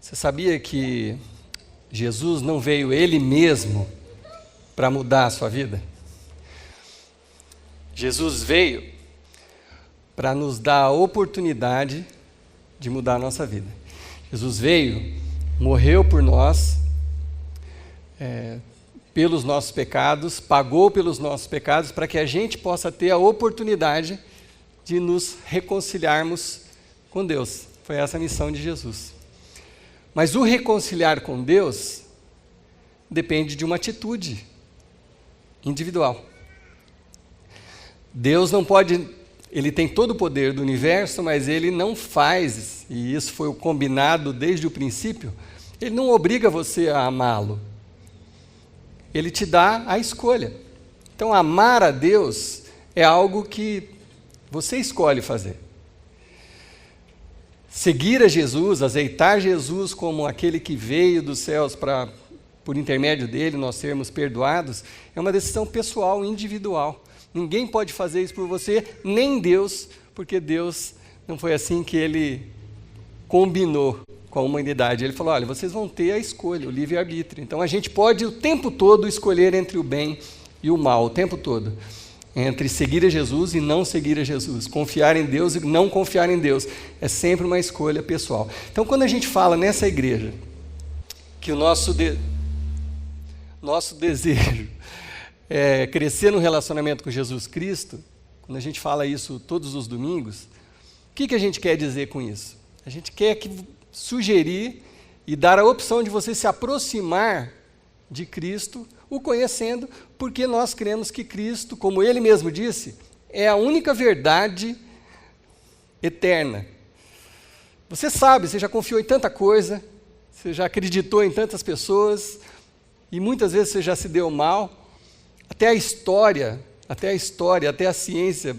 Você sabia que Jesus não veio Ele mesmo para mudar a sua vida? Jesus veio para nos dar a oportunidade de mudar a nossa vida. Jesus veio, morreu por nós, pelos nossos pecados, pagou pelos nossos pecados, para que a gente possa ter a oportunidade de nos reconciliarmos com Deus. Foi essa a missão de Jesus. Mas o reconciliar com Deus depende de uma atitude individual. Deus não pode, Ele tem todo o poder do universo, mas Ele não faz, e isso foi o combinado desde o princípio, Ele não obriga você a amá-lo. Ele te dá a escolha. Então, amar a Deus é algo que você escolhe fazer. Seguir a Jesus, aceitar Jesus como aquele que veio dos céus para, por intermédio dele, nós sermos perdoados, é uma decisão pessoal, individual. Ninguém pode fazer isso por você, nem Deus, porque Deus não foi assim que Ele combinou com a humanidade. Ele falou, olha, vocês vão ter a escolha, o livre-arbítrio. Então, a gente pode o tempo todo escolher entre o bem e o mal, o tempo todo. Entre seguir a Jesus e não seguir a Jesus, confiar em Deus e não confiar em Deus. É sempre uma escolha pessoal. Então, quando a gente fala nessa igreja que o nosso desejo é crescer no relacionamento com Jesus Cristo, quando a gente fala isso todos os domingos, o que a gente quer dizer com isso? A gente quer sugerir e dar a opção de você se aproximar de Cristo, o conhecendo, porque nós cremos que Cristo, como Ele mesmo disse, é a única verdade eterna. Você sabe, você já confiou em tanta coisa, você já acreditou em tantas pessoas, e muitas vezes você já se deu mal, até a história, até a ciência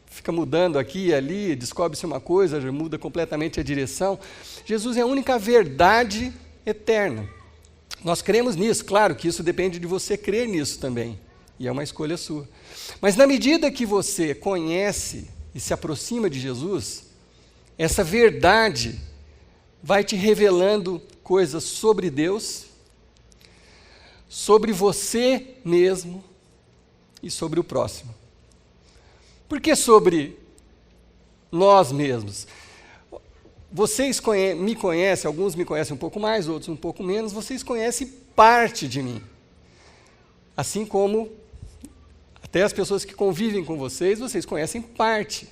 fica mudando aqui e ali, descobre-se uma coisa, já muda completamente a direção. Jesus é a única verdade eterna. Nós cremos nisso, claro que isso depende de você crer nisso também, e é uma escolha sua. Mas na medida que você conhece e se aproxima de Jesus, essa verdade vai te revelando coisas sobre Deus, sobre você mesmo e sobre o próximo. Por que sobre nós mesmos? Vocês me conhecem, alguns me conhecem um pouco mais, outros um pouco menos, vocês conhecem parte de mim. Assim como até as pessoas que convivem com vocês conhecem parte.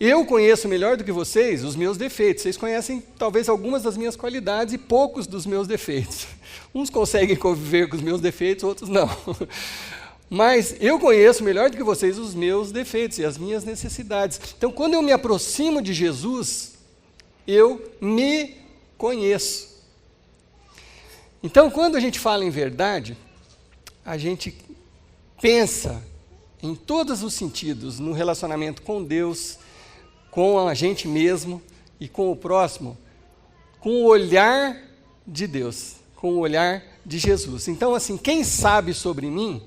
Eu conheço melhor do que vocês os meus defeitos. Vocês conhecem talvez algumas das minhas qualidades e poucos dos meus defeitos. Uns conseguem conviver com os meus defeitos, outros não. Mas eu conheço melhor do que vocês os meus defeitos e as minhas necessidades. Então, quando eu me aproximo de Jesus, eu me conheço. Então, quando a gente fala em verdade, a gente pensa em todos os sentidos, no relacionamento com Deus, com a gente mesmo e com o próximo, com o olhar de Deus, com o olhar de Jesus. Então, assim, quem sabe sobre mim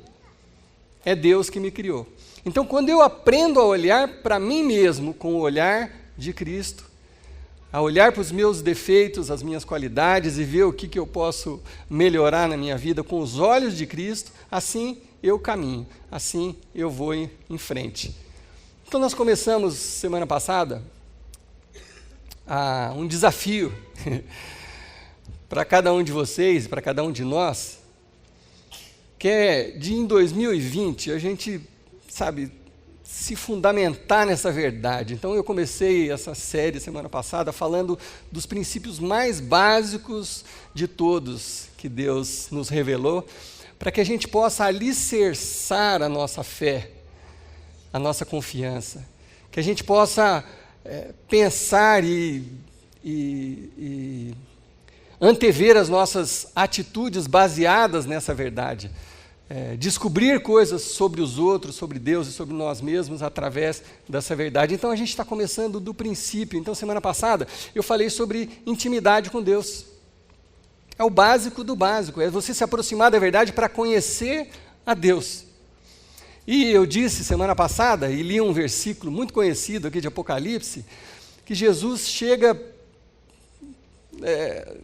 é Deus que me criou. Então, quando eu aprendo a olhar para mim mesmo com o olhar de Cristo, a olhar para os meus defeitos, as minhas qualidades e ver o que eu posso melhorar na minha vida com os olhos de Cristo, assim eu caminho, assim eu vou em frente. Então nós começamos semana passada um desafio para cada um de vocês, para cada um de nós, que é de em 2020 a gente, se fundamentar nessa verdade. Então eu comecei essa série semana passada falando dos princípios mais básicos de todos que Deus nos revelou, para que a gente possa alicerçar a nossa fé, a nossa confiança, que a gente possa pensar e antever as nossas atitudes baseadas nessa verdade. Descobrir coisas sobre os outros, sobre Deus e sobre nós mesmos através dessa verdade. Então a gente está começando do princípio. Então semana passada eu falei sobre intimidade com Deus. É o básico do básico, é você se aproximar da verdade para conhecer a Deus. E eu disse semana passada, e li um versículo muito conhecido aqui de Apocalipse, que Jesus chega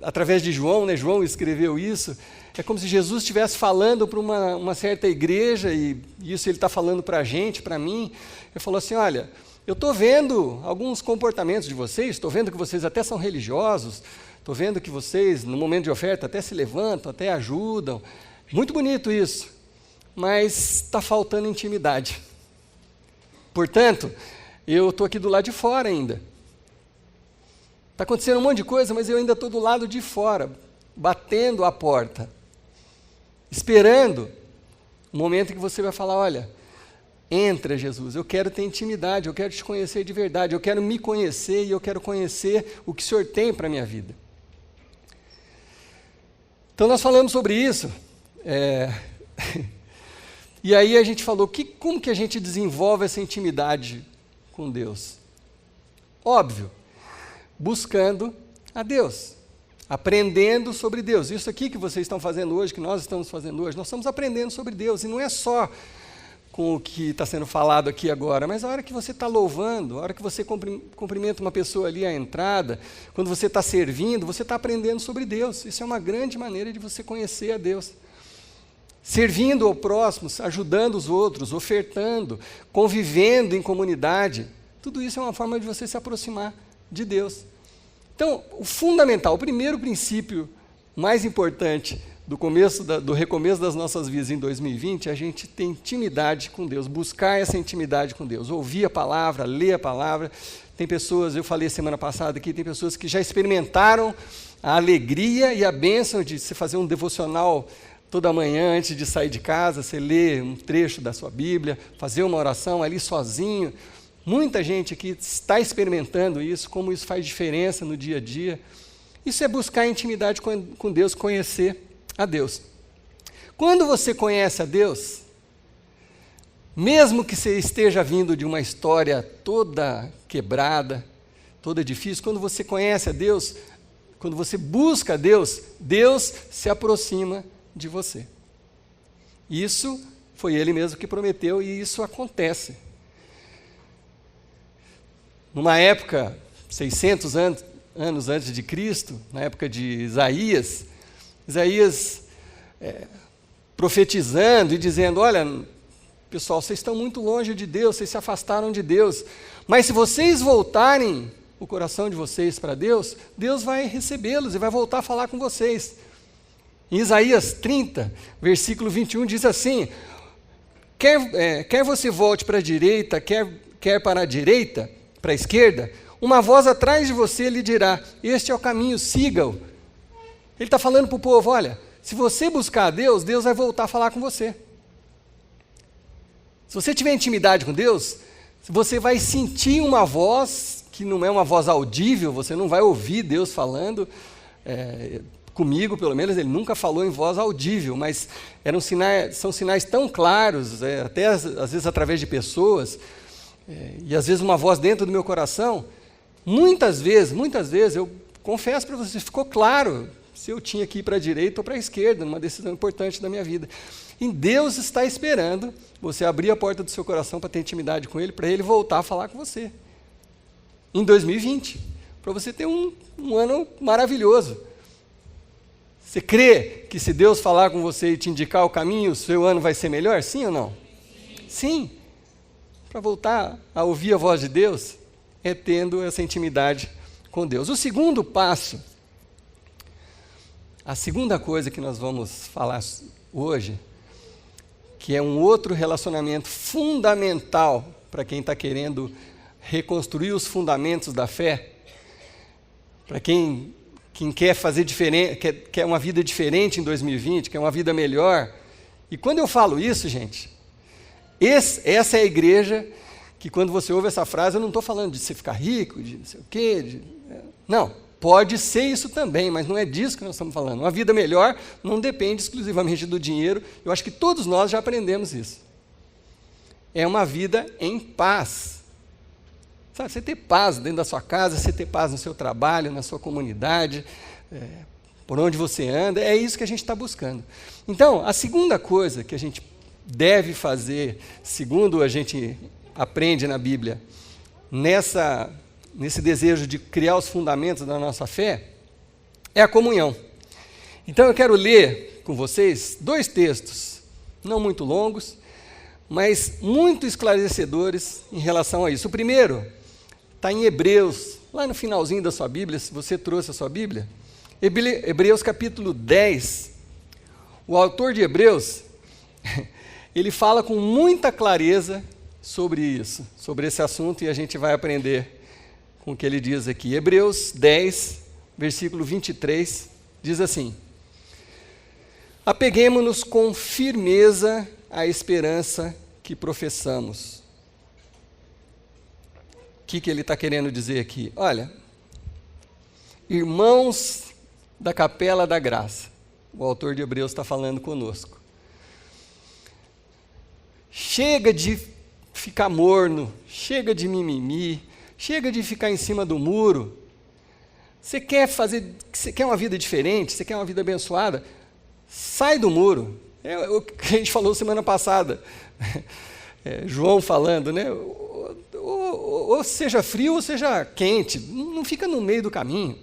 através de João, né? João escreveu isso. É como se Jesus estivesse falando para uma certa igreja, e isso ele está falando para a gente, para mim. Ele falou assim, olha, eu estou vendo alguns comportamentos de vocês, estou vendo que vocês até são religiosos, estou vendo que vocês, no momento de oferta, até se levantam, até ajudam. Muito bonito isso, mas está faltando intimidade. Portanto, eu estou aqui do lado de fora ainda. Está acontecendo um monte de coisa, mas eu ainda estou do lado de fora, batendo a porta, esperando o momento que você vai falar, olha, entra, Jesus, eu quero ter intimidade, eu quero te conhecer de verdade, eu quero me conhecer e eu quero conhecer o que o Senhor tem para a minha vida. Então, nós falamos sobre isso, e aí a gente falou, como que a gente desenvolve essa intimidade com Deus? Óbvio, buscando a Deus, aprendendo sobre Deus. Isso aqui que vocês estão fazendo hoje, que nós estamos fazendo hoje, nós estamos aprendendo sobre Deus, e não é só com o que está sendo falado aqui agora, mas a hora que você está louvando, a hora que você cumprimenta uma pessoa ali à entrada, quando você está servindo, você está aprendendo sobre Deus. Isso é uma grande maneira de você conhecer a Deus. Servindo ao próximo, ajudando os outros, ofertando, convivendo em comunidade, tudo isso é uma forma de você se aproximar de Deus. Então, o fundamental, o primeiro princípio mais importante do recomeço das nossas vidas em 2020, é a gente ter intimidade com Deus, buscar essa intimidade com Deus, ouvir a palavra, ler a palavra. Tem pessoas, eu falei semana passada aqui, tem pessoas que já experimentaram a alegria e a bênção de se fazer um devocional toda manhã antes de sair de casa, você lê um trecho da sua Bíblia, fazer uma oração ali sozinho. Muita gente aqui está experimentando isso, como isso faz diferença no dia a dia. Isso é buscar intimidade com Deus, conhecer a Deus. Quando você conhece a Deus, mesmo que você esteja vindo de uma história toda quebrada, toda difícil, quando você conhece a Deus, quando você busca a Deus, Deus se aproxima de você. Isso foi Ele mesmo que prometeu e isso acontece. Numa época, 600 anos antes de Cristo, na época de Isaías profetizando e dizendo, olha, pessoal, vocês estão muito longe de Deus, vocês se afastaram de Deus, mas se vocês voltarem o coração de vocês para Deus, Deus vai recebê-los e vai voltar a falar com vocês. Em Isaías 30, versículo 21, diz assim, quer você volte para a direita, quer para a direita, para a esquerda, uma voz atrás de você lhe dirá, este é o caminho, siga-o. Ele está falando para o povo, olha, se você buscar a Deus, Deus vai voltar a falar com você. Se você tiver intimidade com Deus, você vai sentir uma voz, que não é uma voz audível, você não vai ouvir Deus falando, comigo pelo menos, ele nunca falou em voz audível, mas são sinais tão claros, até às vezes através de pessoas, e às vezes uma voz dentro do meu coração, muitas vezes, eu confesso para você, ficou claro se eu tinha que ir para a direita ou para a esquerda, numa decisão importante da minha vida. E Deus está esperando você abrir a porta do seu coração para ter intimidade com Ele, para Ele voltar a falar com você. Em 2020, para você ter um ano maravilhoso. Você crê que se Deus falar com você e te indicar o caminho, o seu ano vai ser melhor? Sim ou não? Sim. Para voltar a ouvir a voz de Deus, é tendo essa intimidade com Deus. O segundo passo, a segunda coisa que nós vamos falar hoje, que é um outro relacionamento fundamental para quem está querendo reconstruir os fundamentos da fé, para quem quer fazer diferente, quer uma vida diferente em 2020, quer uma vida melhor. E quando eu falo isso, gente, essa é a igreja que quando você ouve essa frase, eu não estou falando de você ficar rico, de não sei o quê. Não, pode ser isso também, mas não é disso que nós estamos falando. Uma vida melhor não depende exclusivamente do dinheiro. Eu acho que todos nós já aprendemos isso. É uma vida em paz. Sabe, você ter paz dentro da sua casa, você ter paz no seu trabalho, na sua comunidade, por onde você anda, é isso que a gente está buscando. Então, a segunda coisa que a gente deve fazer, segundo a gente aprende na Bíblia, nesse desejo de criar os fundamentos da nossa fé, é a comunhão. Então eu quero ler com vocês 2 textos, não muito longos, mas muito esclarecedores em relação a isso. O primeiro está em Hebreus, lá no finalzinho da sua Bíblia, se você trouxe a sua Bíblia. Hebreus capítulo 10. O autor de Hebreus, ele fala com muita clareza sobre isso, sobre esse assunto, e a gente vai aprender com o que ele diz aqui. Hebreus 10, versículo 23, diz assim: apeguemo-nos com firmeza à esperança que professamos. O que ele está querendo dizer aqui? Olha, irmãos da Capela da Graça, o autor de Hebreus está falando conosco. Chega de ficar morno, chega de mimimi, chega de ficar em cima do muro. Você quer uma vida diferente, você quer uma vida abençoada? Sai do muro. É o que a gente falou semana passada. João falando, né? Ou seja frio ou seja quente, não fica no meio do caminho.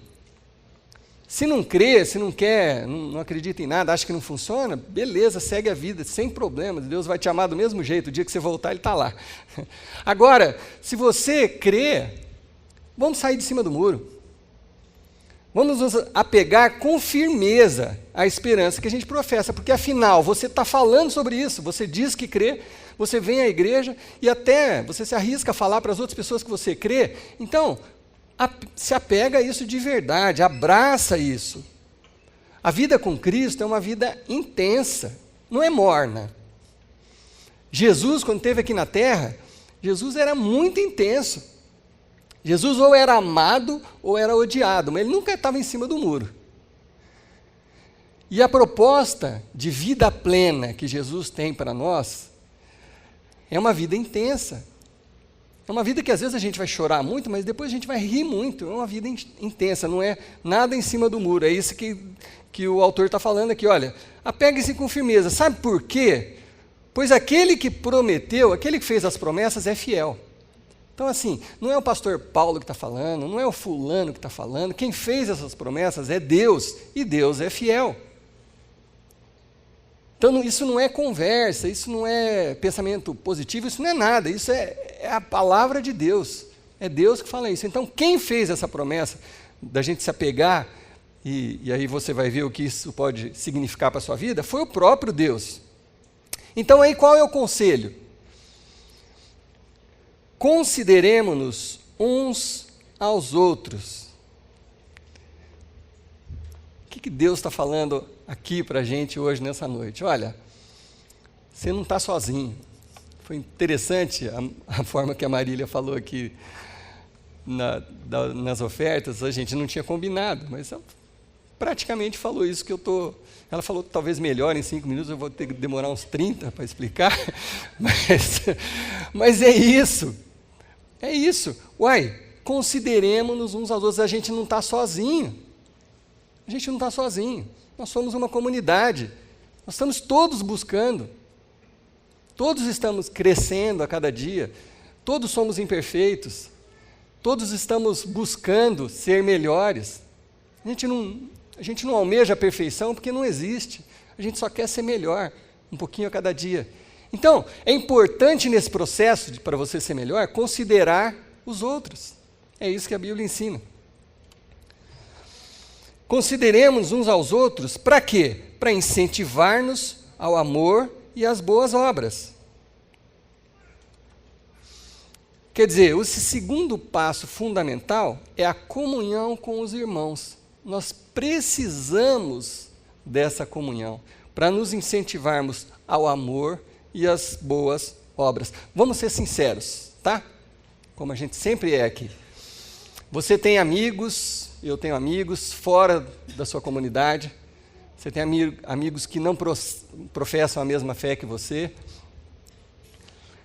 Se não crê, se não quer, não acredita em nada, acha que não funciona, beleza, segue a vida, sem problemas, Deus vai te amar do mesmo jeito, o dia que você voltar Ele está lá. Agora, se você crê, vamos sair de cima do muro. Vamos nos apegar com firmeza à esperança que a gente professa, porque afinal, você está falando sobre isso, você diz que crê, você vem à igreja e até você se arrisca a falar para as outras pessoas que você crê, então, se apega a isso de verdade, abraça isso. A vida com Cristo é uma vida intensa, não é morna. Jesus, quando esteve aqui na terra, Jesus era muito intenso. Jesus ou era amado ou era odiado, mas ele nunca estava em cima do muro. E a proposta de vida plena que Jesus tem para nós é uma vida intensa. É uma vida que às vezes a gente vai chorar muito, mas depois a gente vai rir muito. É uma vida intensa, não é nada em cima do muro. É isso que o autor está falando aqui. Olha, apegue-se com firmeza. Sabe por quê? Pois aquele que prometeu, aquele que fez as promessas é fiel. Então, assim, não é o pastor Paulo que está falando, não é o fulano que está falando, quem fez essas promessas é Deus, e Deus é fiel. Então, isso não é conversa, isso não é pensamento positivo, isso não é nada, isso é a palavra de Deus, é Deus que fala isso. Então, quem fez essa promessa da gente se apegar, e aí você vai ver o que isso pode significar para a sua vida, foi o próprio Deus. Então, aí qual é o conselho? Consideremo-nos uns aos outros. O que Deus está falando aqui para a gente hoje, nessa noite? Olha, você não está sozinho. Foi interessante a forma que a Marília falou aqui nas ofertas. A gente não tinha combinado, mas ela praticamente falou isso que eu estou... Ela falou talvez melhor em 5 minutos, eu vou ter que demorar uns 30 para explicar. Mas é isso. É isso. Uai, consideremos-nos uns aos outros. A gente não está sozinho. A gente não está sozinho. Nós somos uma comunidade. Nós estamos todos buscando. Todos estamos crescendo a cada dia. Todos somos imperfeitos. Todos estamos buscando ser melhores. A gente não almeja a perfeição porque não existe. A gente só quer ser melhor, um pouquinho a cada dia. Então, é importante nesse processo, para você ser melhor, considerar os outros. É isso que a Bíblia ensina. Consideremos uns aos outros, para quê? Para incentivar-nos ao amor e às boas obras. Quer dizer, esse segundo passo fundamental é a comunhão com os irmãos. Nós precisamos dessa comunhão para nos incentivarmos ao amor e as boas obras. Vamos ser sinceros, tá? Como a gente sempre é aqui. Você tem amigos, eu tenho amigos fora da sua comunidade. Você tem amigos que não professam a mesma fé que você.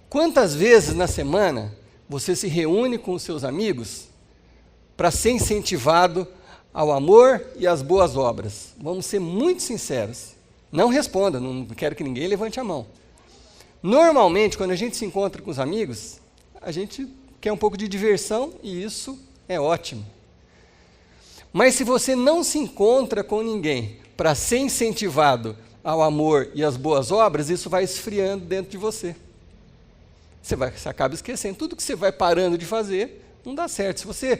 Quantas vezes na semana você se reúne com os seus amigos para ser incentivado ao amor e às boas obras? Vamos ser muito sinceros. Não responda, não quero que ninguém levante a mão. Normalmente, quando a gente se encontra com os amigos, a gente quer um pouco de diversão e isso é ótimo. Mas se você não se encontra com ninguém para ser incentivado ao amor e às boas obras, isso vai esfriando dentro de você. Você acaba esquecendo. Tudo que você vai parando de fazer, não dá certo. Se você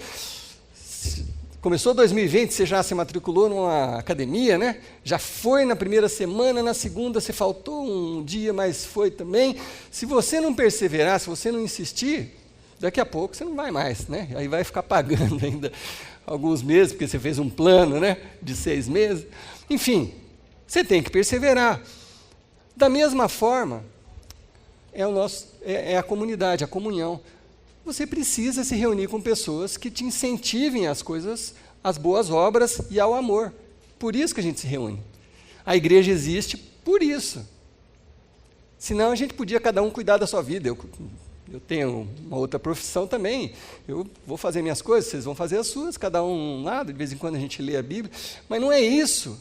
começou 2020, você já se matriculou numa academia, né? Já foi na primeira semana, na segunda você faltou um dia, mas foi também. Se você não perseverar, se você não insistir, daqui a pouco você não vai mais, né? Aí vai ficar pagando ainda alguns meses, porque você fez um plano, né, de 6 meses. Enfim, você tem que perseverar. Da mesma forma, é a comunidade, a comunhão. Você precisa se reunir com pessoas que te incentivem às coisas, às boas obras e ao amor. Por isso que a gente se reúne. A igreja existe por isso. Senão a gente podia cada um cuidar da sua vida. Eu tenho uma outra profissão também. Eu vou fazer minhas coisas, vocês vão fazer as suas, cada um um lado. De vez em quando a gente lê a Bíblia. Mas não é isso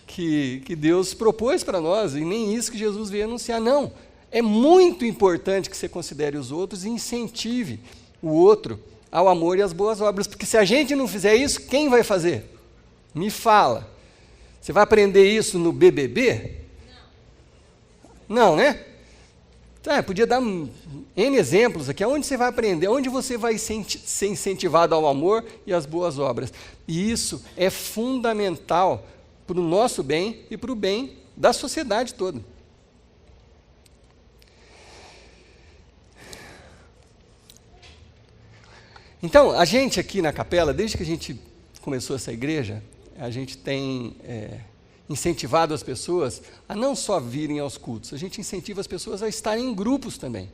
que Deus propôs para nós, e nem isso que Jesus veio anunciar. Não. É muito importante que você considere os outros e incentive o outro ao amor e às boas obras, porque se a gente não fizer isso, quem vai fazer? Me fala. Você vai aprender isso no BBB? Não, né? Podia dar N exemplos aqui. Onde você vai aprender? Onde você vai ser incentivado ao amor e às boas obras? E isso é fundamental para o nosso bem e para o bem da sociedade toda. Então, a gente aqui na capela, desde que a gente começou essa igreja, a gente tem incentivado as pessoas a não só virem aos cultos, a gente incentiva as pessoas a estarem em grupos também.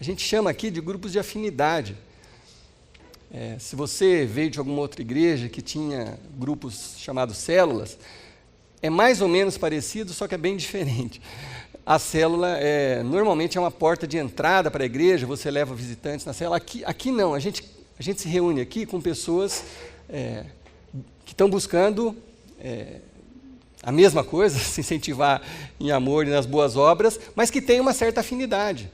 A gente chama aqui de grupos de afinidade. Se você veio de alguma outra igreja que tinha grupos chamados células, é mais ou menos parecido, só que é bem diferente. A célula normalmente é uma porta de entrada para a igreja, você leva visitantes na célula. Aqui não, a gente se reúne aqui com pessoas que estão buscando a mesma coisa, se incentivar em amor e nas boas obras, mas que tem uma certa afinidade.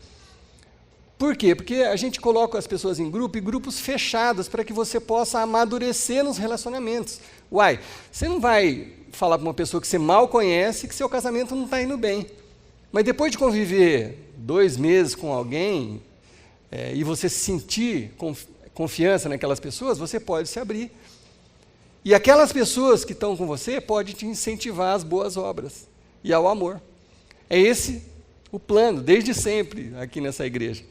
Por quê? Porque a gente coloca as pessoas em grupos fechados, para que você possa amadurecer nos relacionamentos. Você não vai falar para uma pessoa que você mal conhece que seu casamento não está indo bem. Mas depois de conviver 2 meses com alguém, e você sentir confiança naquelas pessoas, você pode se abrir. E aquelas pessoas que estão com você podem te incentivar às boas obras e ao amor. É esse o plano, desde sempre, aqui nessa igreja.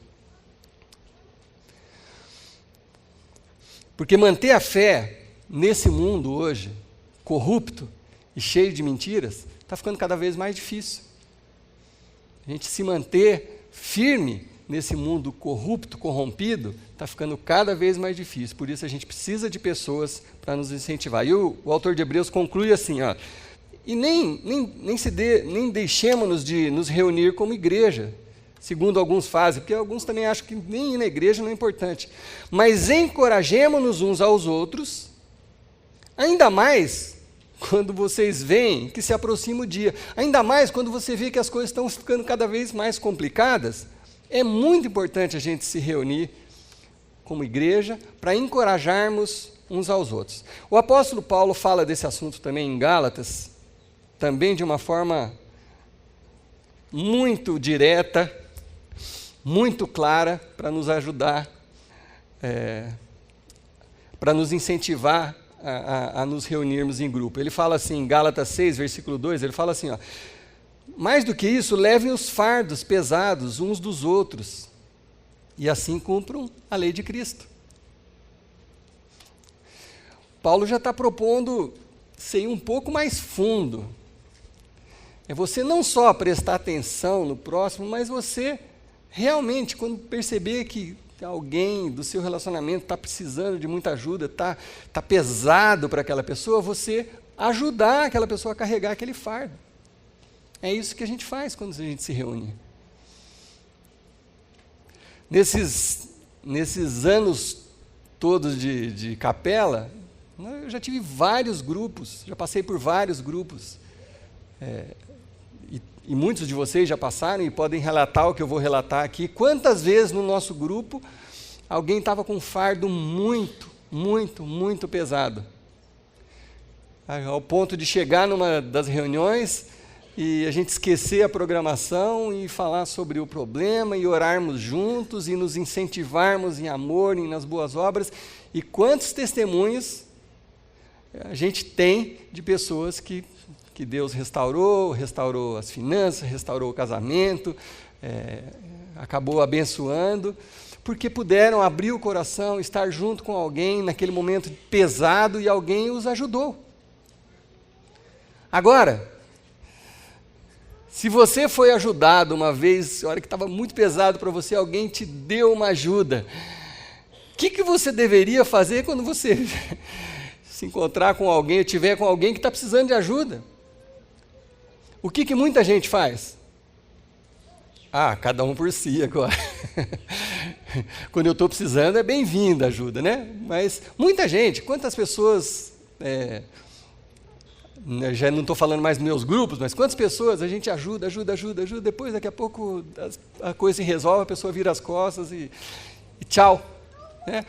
Porque manter a fé nesse mundo hoje, corrupto e cheio de mentiras, está ficando cada vez mais difícil. A gente se manter firme nesse mundo corrupto, corrompido, está ficando cada vez mais difícil. Por isso a gente precisa de pessoas para nos incentivar. E o autor de Hebreus conclui assim, e nem deixemos-nos de nos reunir como igreja, segundo alguns fazem, porque alguns também acham que nem ir na igreja não é importante. Mas encorajemo-nos uns aos outros, ainda mais quando vocês veem que se aproxima o dia, ainda mais quando você vê que as coisas estão ficando cada vez mais complicadas. É muito importante a gente se reunir como igreja para encorajarmos uns aos outros. O apóstolo Paulo fala desse assunto também em Gálatas, também de uma forma muito direta, muito clara, para nos ajudar, para nos incentivar a nos reunirmos em grupo. Ele fala assim, em Gálatas 6, versículo 2, ele fala assim, mais do que isso, levem os fardos pesados uns dos outros, e assim cumpram a lei de Cristo. Paulo já está propondo ser um pouco mais fundo. É você não só prestar atenção no próximo, mas você realmente, quando perceber que alguém do seu relacionamento está precisando de muita ajuda, está pesado para aquela pessoa, você ajudar aquela pessoa a carregar aquele fardo. É isso que a gente faz quando a gente se reúne. Nesses anos todos de capela, eu já tive vários grupos, já passei por vários grupos. E muitos de vocês já passaram e podem relatar o que eu vou relatar aqui. Quantas vezes no nosso grupo alguém estava com um fardo muito, muito, muito pesado. ao ponto de chegar numa das reuniões e a gente esquecer a programação e falar sobre o problema e orarmos juntos e nos incentivarmos em amor e nas boas obras. E quantos testemunhos a gente tem de pessoas que Deus restaurou as finanças, restaurou o casamento, acabou abençoando, porque puderam abrir o coração, estar junto com alguém naquele momento pesado e alguém os ajudou. Agora, se você foi ajudado uma vez, a hora que estava muito pesado para você, alguém te deu uma ajuda, o que você deveria fazer quando você se encontrar com alguém, ou tiver com alguém que está precisando de ajuda? O que muita gente faz? Cada um por si agora. Quando eu estou precisando, é bem-vinda a ajuda, né? Mas muita gente, quantas pessoas, já não estou falando mais dos meus grupos, mas quantas pessoas a gente ajuda, depois daqui a pouco a coisa se resolve, a pessoa vira as costas e tchau. Né?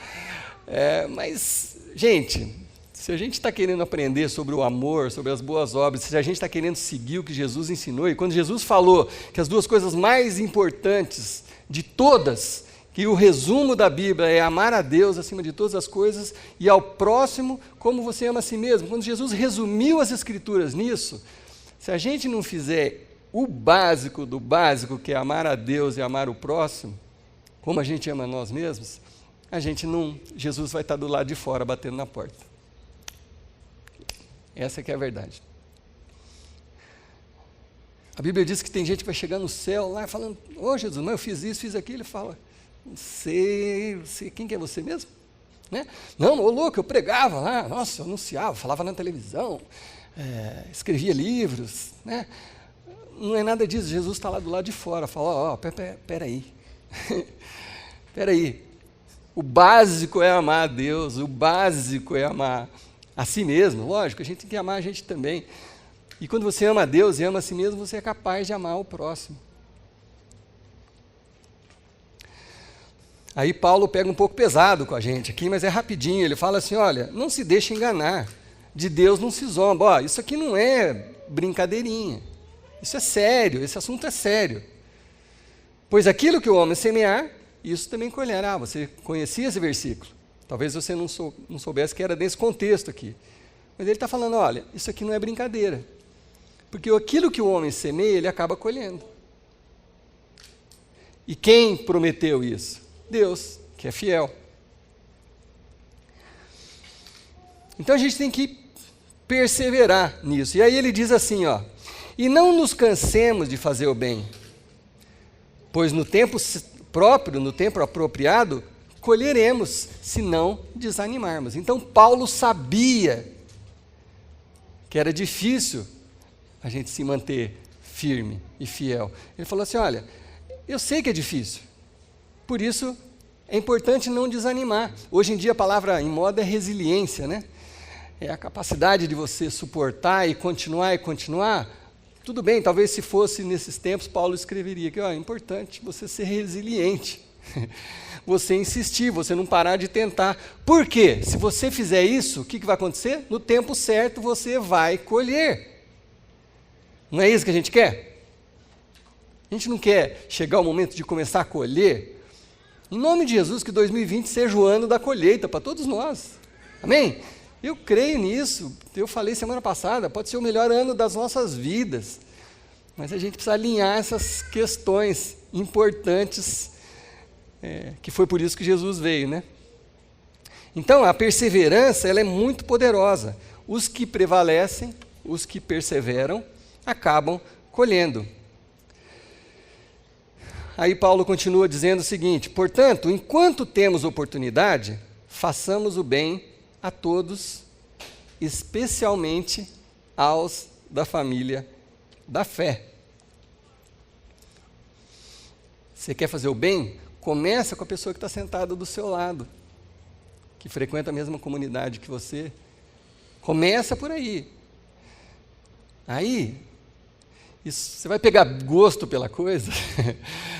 Mas, gente, se a gente está querendo aprender sobre o amor, sobre as boas obras, se a gente está querendo seguir o que Jesus ensinou, e quando Jesus falou que as duas coisas mais importantes de todas, que o resumo da Bíblia é amar a Deus acima de todas as coisas e ao próximo como você ama a si mesmo. Quando Jesus resumiu as Escrituras nisso, se a gente não fizer o básico do básico, que é amar a Deus e amar o próximo, como a gente ama nós mesmos, Jesus vai estar do lado de fora batendo na porta. Essa que é a verdade. A Bíblia diz que tem gente que vai chegar no céu lá falando, Jesus, mas eu fiz isso, fiz aquilo. Ele fala, não sei, quem que é você mesmo? Né? Não, louco, eu pregava lá, nossa, eu anunciava, falava na televisão, escrevia livros. Né? Não é nada disso, Jesus está lá do lado de fora, fala, peraí, peraí. O básico é amar a Deus, o básico é amar a si mesmo. Lógico, a gente tem que amar a gente também. E quando você ama a Deus e ama a si mesmo, você é capaz de amar o próximo. Aí Paulo pega um pouco pesado com a gente aqui, mas é rapidinho. Ele fala assim, olha, não se deixe enganar. De Deus não se zomba. Isso aqui não é brincadeirinha. Isso é sério, esse assunto é sério. Pois aquilo que o homem semear, isso também colherá. Você conhecia esse versículo. Talvez você não soubesse que era desse contexto aqui. Mas ele está falando, olha, isso aqui não é brincadeira. Porque aquilo que o homem semeia, ele acaba colhendo. E quem prometeu isso? Deus, que é fiel. Então a gente tem que perseverar nisso. E aí ele diz assim, e não nos cansemos de fazer o bem, pois no tempo próprio, no tempo apropriado, colheremos, se não desanimarmos. Então Paulo sabia que era difícil a gente se manter firme e fiel. Ele falou assim, olha, eu sei que é difícil, por isso é importante não desanimar. Hoje em dia a palavra em moda é resiliência, né? É a capacidade de você suportar e continuar. Tudo bem, talvez se fosse nesses tempos, Paulo escreveria que é importante você ser resiliente. Você insistir, você não parar de tentar. Por quê? Se você fizer isso, o que vai acontecer? No tempo certo você vai colher. Não é isso que a gente quer? A gente não quer chegar ao momento de começar a colher? Em nome de Jesus, que 2020 seja o ano da colheita para todos nós. Amém? Eu creio nisso. Eu falei semana passada, pode ser o melhor ano das nossas vidas. Mas a gente precisa alinhar essas questões importantes, que foi por isso que Jesus veio, né? Então, a perseverança, ela é muito poderosa. Os que prevalecem, os que perseveram, acabam colhendo. Aí Paulo continua dizendo o seguinte, portanto, enquanto temos oportunidade, façamos o bem a todos, especialmente aos da família da fé. Você quer fazer o bem? Começa com a pessoa que está sentada do seu lado, que frequenta a mesma comunidade que você. Começa por aí. Aí, você vai pegar gosto pela coisa,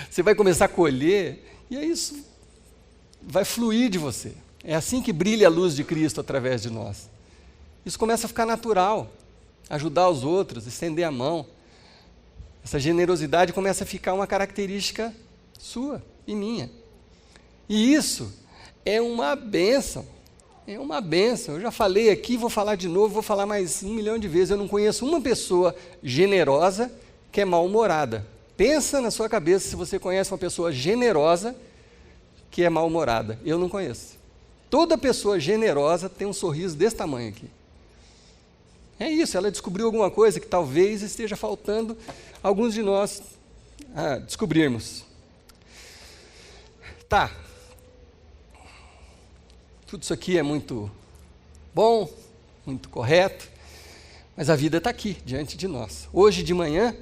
você vai começar a colher, e aí isso vai fluir de você. É assim que brilha a luz de Cristo através de nós. isso começa a ficar natural. Ajudar os outros, estender a mão. Essa generosidade começa a ficar uma característica sua e minha. E isso é uma bênção. É uma bênção. Eu já falei aqui, vou falar de novo, vou falar mais 1 milhão de vezes. Eu não conheço uma pessoa generosa que é mal-humorada. Pensa na sua cabeça se você conhece uma pessoa generosa que é mal-humorada. Eu não conheço. Toda pessoa generosa tem um sorriso desse tamanho aqui. É isso, ela descobriu alguma coisa que talvez esteja faltando alguns de nós descobrirmos. Tá. Tudo isso aqui é muito bom, muito correto, mas a vida está aqui, diante de nós. Hoje de manhã,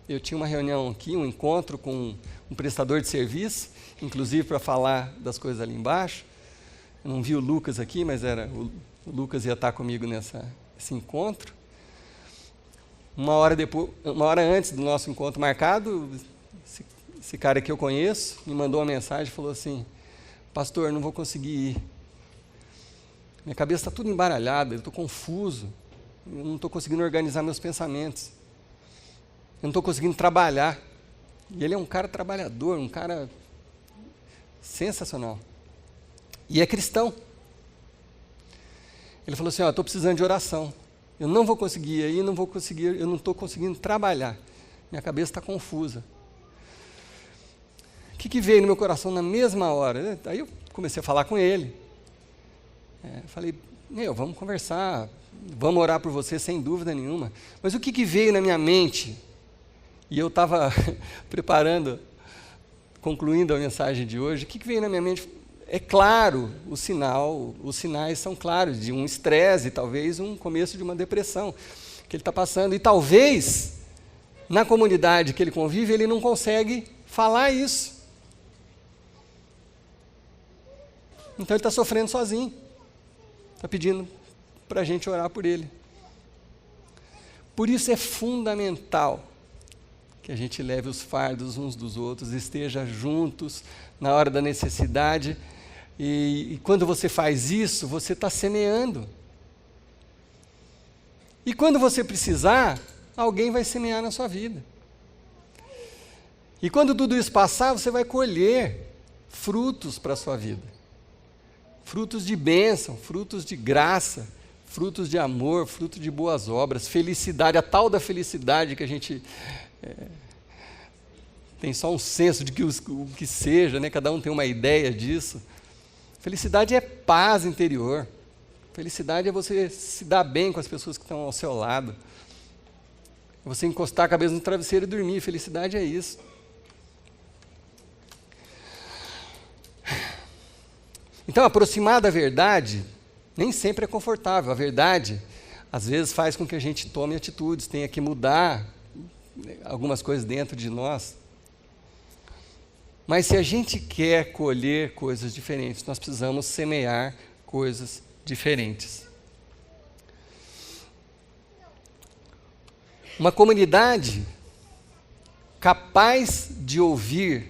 eu tinha uma reunião aqui, um encontro com um prestador de serviço, inclusive para falar das coisas ali embaixo. Eu não vi o Lucas aqui, mas o Lucas ia estar comigo nesse encontro. Uma hora antes do nosso encontro marcado, esse cara que eu conheço me mandou uma mensagem e falou assim: pastor, não vou conseguir ir. Minha cabeça está tudo embaralhada, eu estou confuso, eu não estou conseguindo organizar meus pensamentos, eu não estou conseguindo trabalhar. E ele é um cara trabalhador, um cara sensacional. E é cristão. Ele falou assim: estou precisando de oração. Eu não vou conseguir ir aí, eu não estou conseguindo trabalhar. Minha cabeça está confusa. O que veio no meu coração na mesma hora? Aí eu comecei a falar com ele. Falei, vamos conversar, vamos orar por você sem dúvida nenhuma. Mas o que veio na minha mente? E eu estava concluindo a mensagem de hoje, o que veio na minha mente? É claro, os sinais são claros, de um estresse, talvez um começo de uma depressão que ele está passando. E talvez, na comunidade que ele convive, ele não consegue falar isso. Então ele está sofrendo sozinho. Está pedindo para a gente orar por ele. Por isso é fundamental que a gente leve os fardos uns dos outros, esteja juntos na hora da necessidade. E quando você faz isso, você está semeando. E quando você precisar, alguém vai semear na sua vida. E quando tudo isso passar, você vai colher frutos para a sua vida. Frutos de bênção, frutos de graça, frutos de amor, frutos de boas obras, felicidade, a tal da felicidade que a gente tem só um senso de que o que seja, né? Cada um tem uma ideia disso. Felicidade é paz interior. Felicidade é você se dar bem com as pessoas que estão ao seu lado. É você encostar a cabeça no travesseiro e dormir. Felicidade é isso. Então, aproximar da verdade nem sempre é confortável. A verdade, às vezes, faz com que a gente tome atitudes, tenha que mudar algumas coisas dentro de nós. Mas se a gente quer colher coisas diferentes, nós precisamos semear coisas diferentes. Uma comunidade capaz de ouvir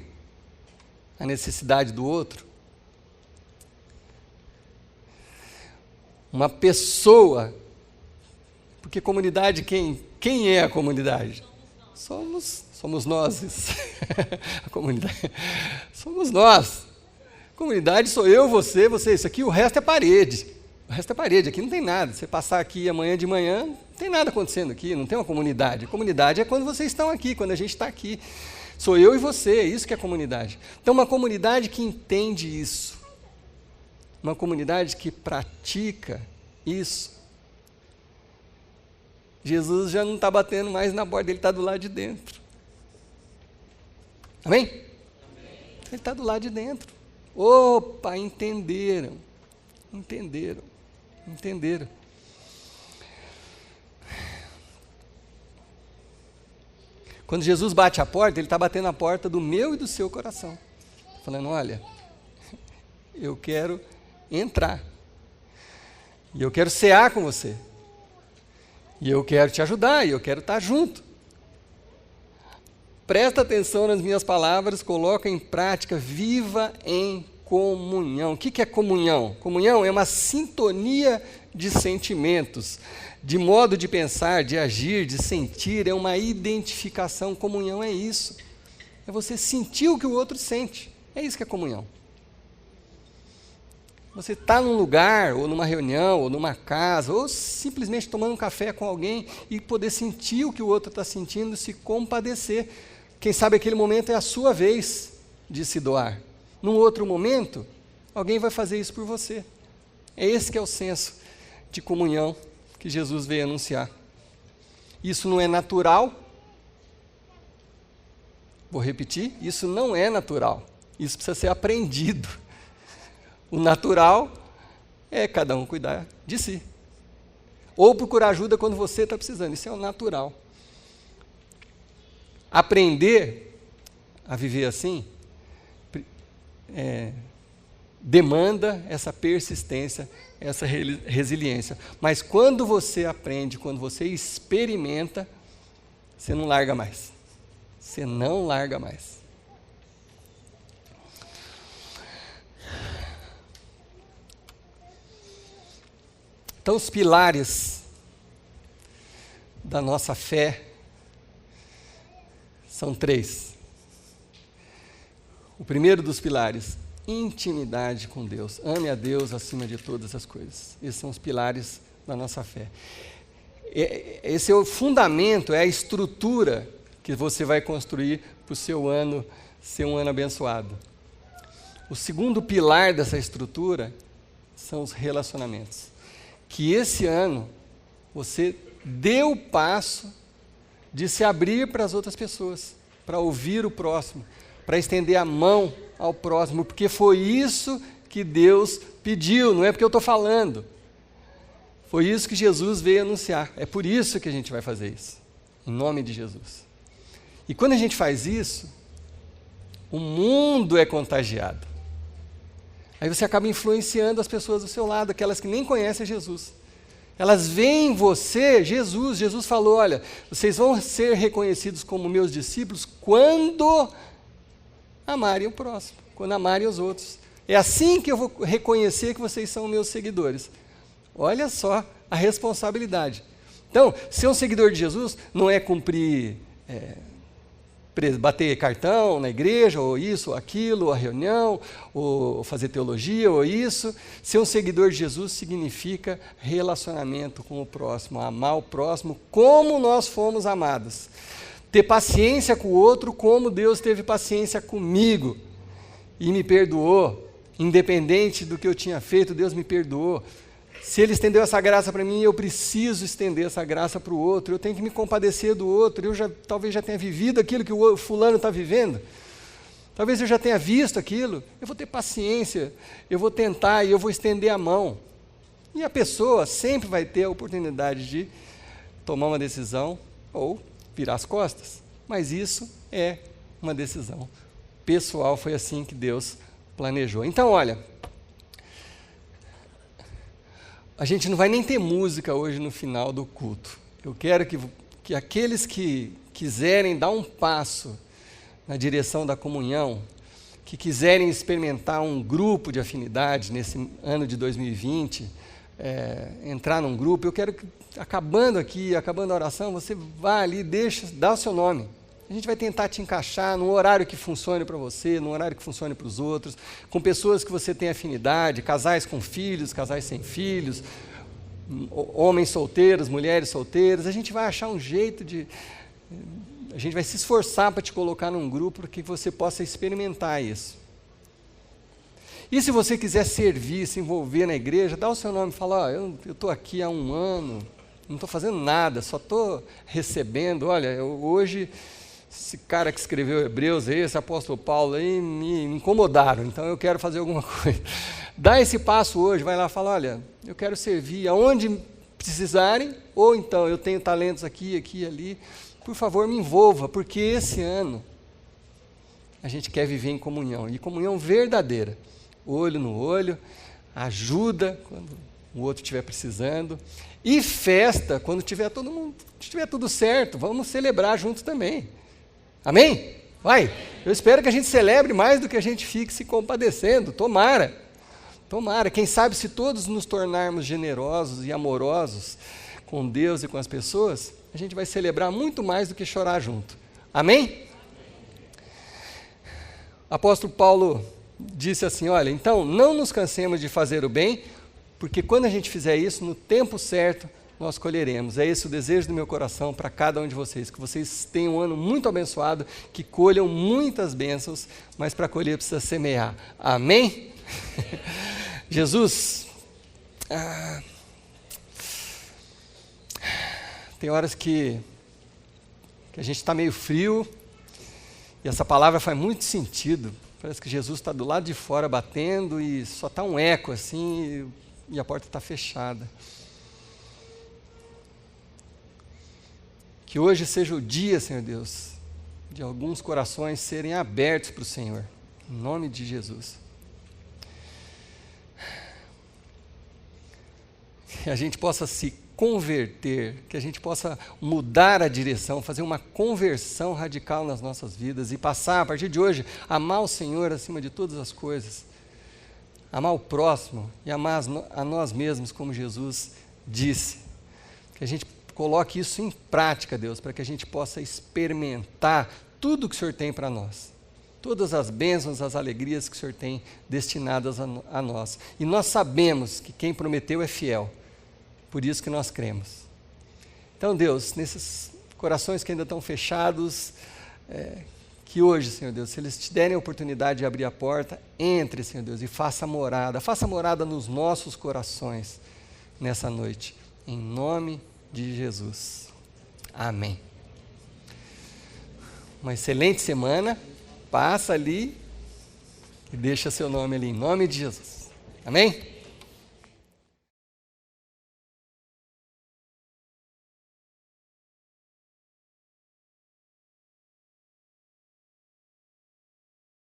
a necessidade do outro, uma pessoa, porque comunidade, quem é a comunidade? Somos nós. A comunidade somos nós. A comunidade sou eu, você, isso aqui, o resto é parede. O resto é parede, aqui não tem nada. Você passar aqui amanhã de manhã, não tem nada acontecendo aqui, não tem uma comunidade. A comunidade é quando vocês estão aqui, quando a gente está aqui. Sou eu e você, é isso que é comunidade. Então, uma comunidade que entende isso, uma comunidade que pratica isso, Jesus já não está batendo mais na porta, ele está do lado de dentro. Amém? Amém. Ele está do lado de dentro. Opa, entenderam. Quando Jesus bate a porta, ele está batendo a porta do meu e do seu coração. Falando, olha, eu quero entrar. E eu quero cear com você. E eu quero te ajudar, e eu quero estar junto. Presta atenção nas minhas palavras, coloca em prática, viva em comunhão. O que é comunhão? Comunhão é uma sintonia de sentimentos, de modo de pensar, de agir, de sentir, é uma identificação. Comunhão é isso. É você sentir o que o outro sente. É isso que é comunhão. Você está num lugar, ou numa reunião, ou numa casa, ou simplesmente tomando um café com alguém e poder sentir o que o outro está sentindo, se compadecer. Quem sabe aquele momento é a sua vez de se doar. Num outro momento, alguém vai fazer isso por você. É esse que é o senso de comunhão que Jesus veio anunciar. Isso não é natural. Vou repetir, isso não é natural. Isso precisa ser aprendido. O natural é cada um cuidar de si. Ou procurar ajuda quando você está precisando. Isso é o natural. Aprender a viver assim demanda essa persistência, essa resiliência. Mas quando você aprende, quando você experimenta, você não larga mais. Você não larga mais. Então, os pilares da nossa fé são 3. O primeiro dos pilares, intimidade com Deus. Ame a Deus acima de todas as coisas. Esses são os pilares da nossa fé. Esse é o fundamento, é a estrutura que você vai construir para o seu ano ser um ano abençoado. O segundo pilar dessa estrutura são os relacionamentos. Que esse ano você dê o passo de se abrir para as outras pessoas, para ouvir o próximo, para estender a mão ao próximo, porque foi isso que Deus pediu, não é porque eu estou falando. Foi isso que Jesus veio anunciar. É por isso que a gente vai fazer isso, em nome de Jesus. E quando a gente faz isso, o mundo é contagiado. Aí você acaba influenciando as pessoas do seu lado, aquelas que nem conhecem Jesus. Elas veem em você Jesus. Jesus falou, olha, vocês vão ser reconhecidos como meus discípulos quando amarem o próximo, quando amarem os outros. É assim que eu vou reconhecer que vocês são meus seguidores. Olha só a responsabilidade. Então, ser um seguidor de Jesus não é cumprir... bater cartão na igreja, ou isso, ou aquilo, ou a reunião, ou fazer teologia, ou isso. Ser um seguidor de Jesus significa relacionamento com o próximo, amar o próximo como nós fomos amados. Ter paciência com o outro como Deus teve paciência comigo e me perdoou. Independente do que eu tinha feito, Deus me perdoou. Se Ele estendeu essa graça para mim, eu preciso estender essa graça para o outro. Eu tenho que me compadecer do outro. Eu talvez já tenha vivido aquilo que o fulano está vivendo. Talvez eu já tenha visto aquilo. Eu vou ter paciência, eu vou tentar e eu vou estender a mão. E a pessoa sempre vai ter a oportunidade de tomar uma decisão ou virar as costas. Mas isso é uma decisão pessoal, foi assim que Deus planejou. Então, olha... A gente não vai nem ter música hoje no final do culto. Eu quero que aqueles que quiserem dar um passo na direção da comunhão, que quiserem experimentar um grupo de afinidade nesse ano de 2020, entrar num grupo, eu quero que, acabando a oração, você vá ali, dá o seu nome. A gente vai tentar te encaixar num horário que funcione para você, num horário que funcione para os outros, com pessoas que você tem afinidade, casais com filhos, casais sem filhos, homens solteiros, mulheres solteiras. A gente vai achar um jeito a gente vai se esforçar para te colocar num grupo para que você possa experimentar isso. E se você quiser servir, se envolver na igreja, dá o seu nome e fala, eu estou aqui há um ano, não estou fazendo nada, só estou recebendo. Olha, hoje... Esse cara que escreveu Hebreus, esse apóstolo Paulo aí, me incomodaram, então eu quero fazer alguma coisa. Dá esse passo hoje, vai lá e fala, olha, eu quero servir aonde precisarem, ou então eu tenho talentos aqui, aqui e ali, por favor me envolva, porque esse ano a gente quer viver em comunhão, e comunhão verdadeira, olho no olho, ajuda quando o outro estiver precisando, e festa quando tiver todo mundo, estiver tudo certo, vamos celebrar juntos também. Amém? Vai, eu espero que a gente celebre mais do que a gente fique se compadecendo. Tomara. Tomara. Quem sabe se todos nos tornarmos generosos e amorosos com Deus e com as pessoas, a gente vai celebrar muito mais do que chorar junto. Amém? O apóstolo Paulo disse assim, olha, então não nos cansemos de fazer o bem, porque quando a gente fizer isso, no tempo certo, nós colheremos. É esse o desejo do meu coração para cada um de vocês, que vocês tenham um ano muito abençoado, que colham muitas bênçãos, mas para colher precisa semear. Amém? Jesus, tem horas que a gente está meio frio, e essa palavra faz muito sentido. Parece que Jesus está do lado de fora batendo e só está um eco assim e a porta está fechada. Que hoje seja o dia, Senhor Deus, de alguns corações serem abertos para o Senhor, em nome de Jesus. Que a gente possa se converter, que a gente possa mudar a direção, fazer uma conversão radical nas nossas vidas e passar, a partir de hoje, a amar o Senhor acima de todas as coisas, amar o próximo e amar a nós mesmos, como Jesus disse. Que a gente coloque isso em prática, Deus, para que a gente possa experimentar tudo que o Senhor tem para nós. Todas as bênçãos, as alegrias que o Senhor tem destinadas a nós. E nós sabemos que quem prometeu é fiel. Por isso que nós cremos. Então, Deus, nesses corações que ainda estão fechados, que hoje, Senhor Deus, se eles te derem a oportunidade de abrir a porta, entre, Senhor Deus, e faça morada nos nossos corações nessa noite. Em nome de Jesus. Amém. Uma excelente semana. Passa ali e deixa seu nome ali, em nome de Jesus. Amém?